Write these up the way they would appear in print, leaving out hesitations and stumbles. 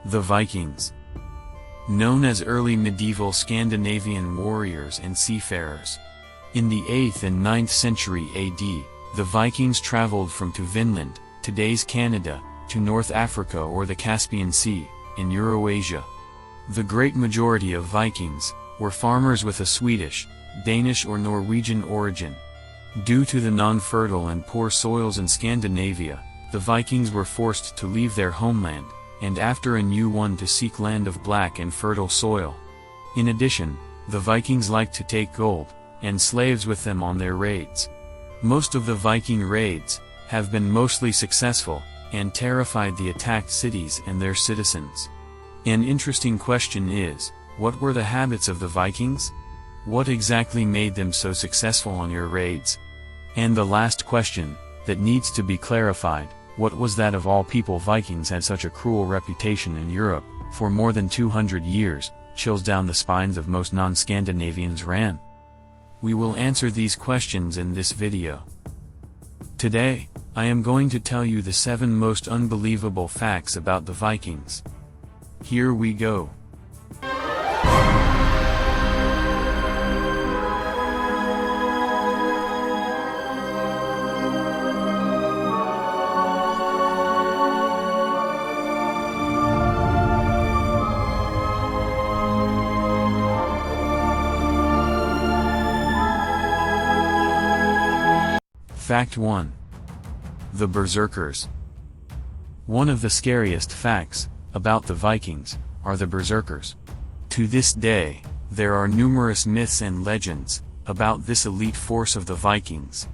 The Vikings. Known as early medieval Scandinavian warriors and seafarers. In the 8th and 9th century AD, the Vikings traveled from to Vinland, today's Canada, to North Africa or the Caspian Sea, in UrhG. The great majority of Vikings were farmers with a Swedish, Danish or Norwegian origin. Due to the non-fertile and poor soils in Scandinavia, the Vikings were forced to leave their homeland, and after a new one to seek land of black and fertile soil. In addition, the Vikings liked to take gold and slaves with them on their raids. Most of the Viking raids have been mostly successful, and terrified the attacked cities and their citizens. An interesting question is, what were the habits of the Vikings? What exactly made them so successful on your raids? And the last question, that needs to be clarified, what was that of all people Vikings had such a cruel reputation in Europe, for more than 200 years, chills down the spines of most non-Scandinavians ran? We will answer these questions in this video. Today, I am going to tell you the 7 most unbelievable facts about the Vikings. Here we go. Fact 1. The Berserkers. One of the scariest facts about the Vikings are the Berserkers. To this day, there are numerous myths and legends about this elite force of the Vikings.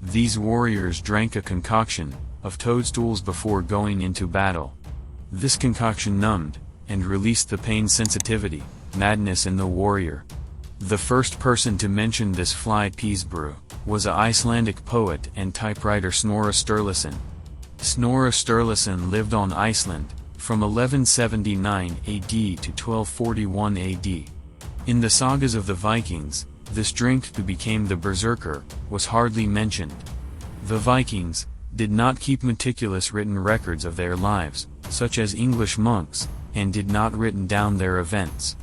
These warriors drank a concoction of toadstools before going into battle. This concoction numbed and released the pain sensitivity, madness in the warrior. The first person to mention this fly peas brew was an Icelandic poet and typewriter Snorri Sturluson. Snorri Sturluson lived on Iceland from 1179 AD to 1241 AD. In the sagas of the Vikings, this drink who became the Berserker was hardly mentioned. The Vikings did not keep meticulous written records of their lives, such as English monks, and did not written down their events.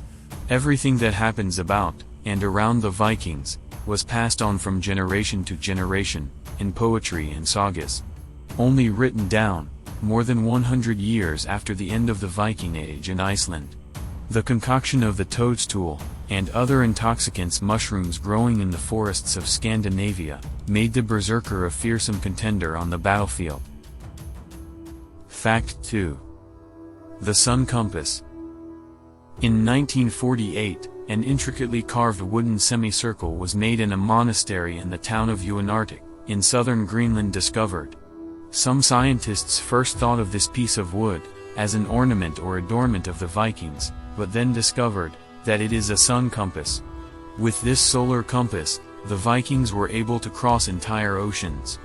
Everything that happens about and around the Vikings was passed on from generation to generation, in poetry and sagas. Only written down, more than 100 years after the end of the Viking Age in Iceland. The concoction of the toadstool, and other intoxicants mushrooms growing in the forests of Scandinavia, made the Berserker a fearsome contender on the battlefield. Fact 2. The Sun Compass. In 1948, an intricately carved wooden semicircle was made in a monastery in the town of UrhG, in southern Greenland discovered. Some scientists first thought of this piece of wood as an ornament or adornment of the Vikings, but then discovered that it is a sun compass. With this solar compass, the Vikings were able to cross entire oceans.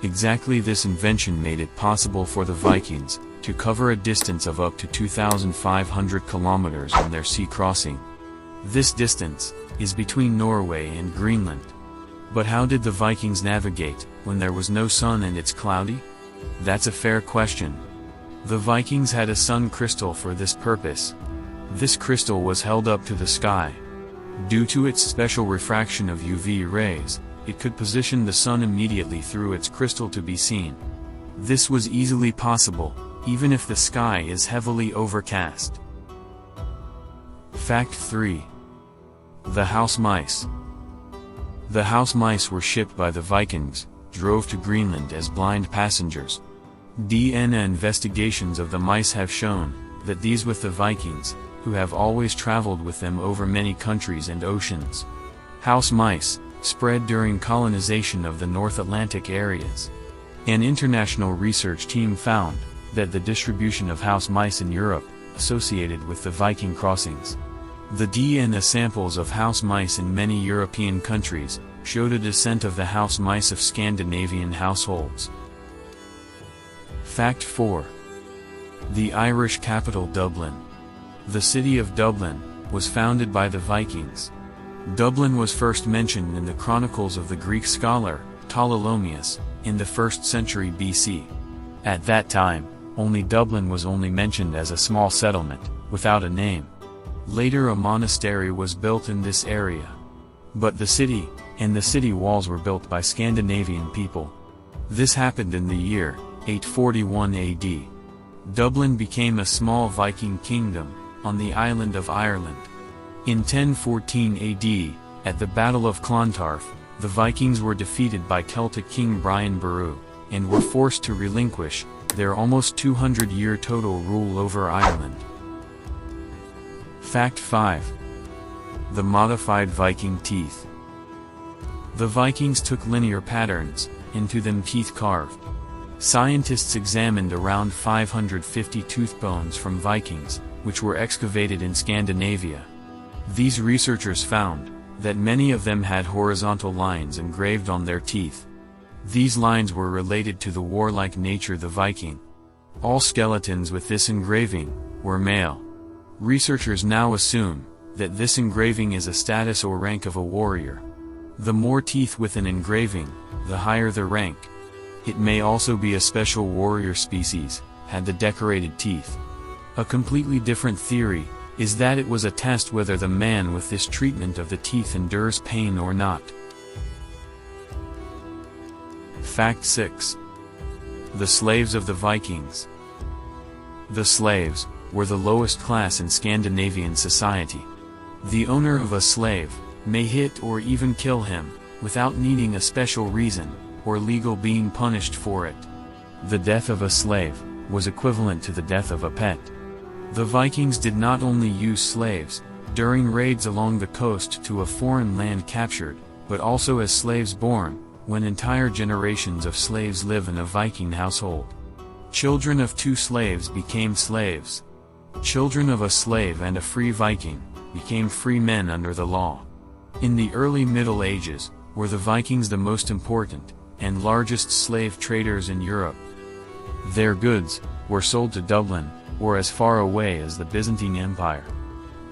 Exactly this invention made it possible for the Vikings to cover a distance of up to 2,500 kilometers on their sea crossing. This distance is between Norway and Greenland. But how did the Vikings navigate when there was no sun and it's cloudy? That's a fair question. The Vikings had a sun crystal for this purpose. This crystal was held up to the sky. Due to its special refraction of UV rays, it could position the sun immediately through its crystal to be seen. This was easily possible, even if the sky is heavily overcast. Fact 3. The house mice. The house mice were shipped by the Vikings, drove to Greenland as blind passengers. DNA investigations of the mice have shown that these with the Vikings, who have always traveled with them over many countries and oceans. House mice spread during colonization of the North Atlantic areas. An international research team found that the distribution of house mice in Europe associated with the Viking crossings. The DNA samples of house mice in many European countries showed a descent of the house mice of Scandinavian households. Fact 4. The Irish capital Dublin. The city of Dublin was founded by the Vikings. Dublin was first mentioned in the chronicles of the Greek scholar Ptolemy in the 1st century BC. At that time, only Dublin was only mentioned as a small settlement, without a name. Later a monastery was built in this area. But the city, and the city walls were built by Scandinavian people. This happened in the year 841 AD. Dublin became a small Viking kingdom, on the island of Ireland. In 1014 AD, at the Battle of Clontarf, the Vikings were defeated by Celtic king Brian Boru, and were forced to relinquish their almost 200-year total rule over Ireland. Fact 5. The modified Viking teeth. The Vikings took linear patterns, into them teeth carved. Scientists examined around 550 tooth bones from Vikings, which were excavated in Scandinavia. These researchers found that many of them had horizontal lines engraved on their teeth. These lines were related to the warlike nature of the Viking. All skeletons with this engraving were male. Researchers now assume that this engraving is a status or rank of a warrior. The more teeth with an engraving, the higher the rank. It may also be a special warrior species, had the decorated teeth. A completely different theory is that it was a test whether the man with this treatment of the teeth endures pain or not. Fact 6. The slaves of the Vikings. The slaves were the lowest class in Scandinavian society. The owner of a slave may hit or even kill him, without needing a special reason, or legal being punished for it. The death of a slave was equivalent to the death of a pet. The Vikings did not only use slaves during raids along the coast to a foreign land captured, but also as slaves born, when entire generations of slaves live in a Viking household. Children of two slaves became slaves. Children of a slave and a free Viking became free men under the law. In the early Middle Ages, were the Vikings the most important and largest slave traders in Europe. Their goods were sold to Dublin, or as far away as the Byzantine Empire.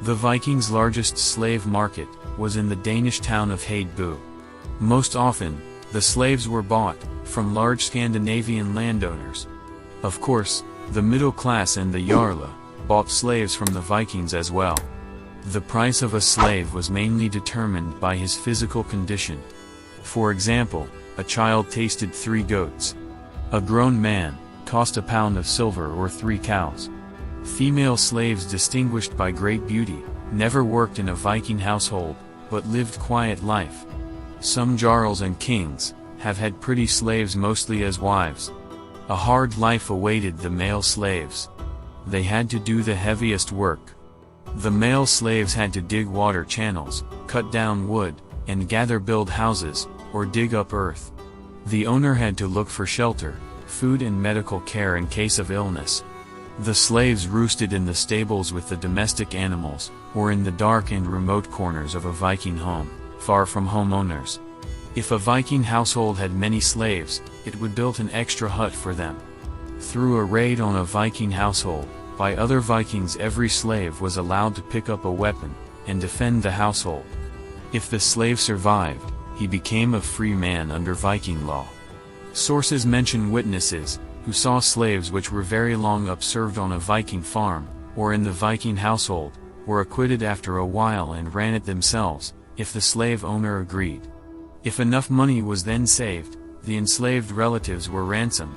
The Vikings' largest slave market was in the Danish town of Hedeby. Most often, the slaves were bought from large Scandinavian landowners. Of course, the middle class and the Jarl bought slaves from the Vikings as well. The price of a slave was mainly determined by his physical condition. For example, a child tasted 3 goats. A grown man cost a pound of silver or 3 cows. Female slaves distinguished by great beauty never worked in a Viking household, but lived quiet life. Some jarls and kings have had pretty slaves mostly as wives. A hard life awaited the male slaves. They had to do the heaviest work. The male slaves had to dig water channels, cut down wood, and build houses, or dig up earth. The owner had to look for shelter, food and medical care in case of illness. The slaves roosted in the stables with the domestic animals, or in the dark and remote corners of a Viking home, far from homeowners. If a Viking household had many slaves, it would build an extra hut for them. Through a raid on a Viking household, by other Vikings, every slave was allowed to pick up a weapon and defend the household. If the slave survived, he became a free man under Viking law. Sources mention witnesses who saw slaves which were very long up served on a Viking farm, or in the Viking household, were acquitted after a while and ran it themselves, if the slave owner agreed. If enough money was then saved, the enslaved relatives were ransomed.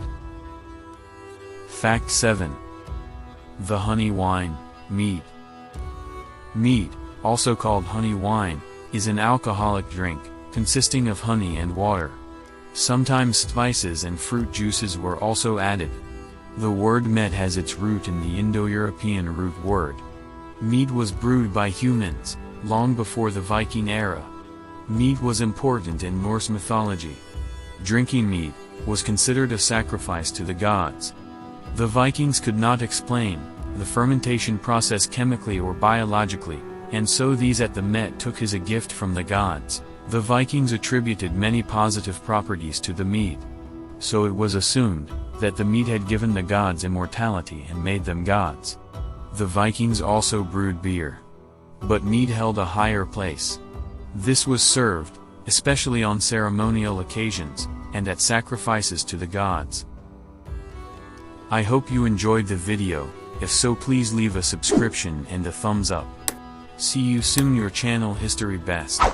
Fact 7. The honey wine, mead. Mead, also called honey wine, is an alcoholic drink, consisting of honey and water. Sometimes spices and fruit juices were also added. The word mead has its root in the Indo-European root word. Mead was brewed by humans, long before the Viking era. Mead was important in Norse mythology. Drinking mead was considered a sacrifice to the gods. The Vikings could not explain the fermentation process chemically or biologically, and so these at the mead took as a gift from the gods. The Vikings attributed many positive properties to the mead. So it was assumed that the mead had given the gods immortality and made them gods. The Vikings also brewed beer. But mead held a higher place. This was served, especially on ceremonial occasions, and at sacrifices to the gods. I hope you enjoyed the video. If so, please leave a subscription and a thumbs up. See you soon, your channel History Best.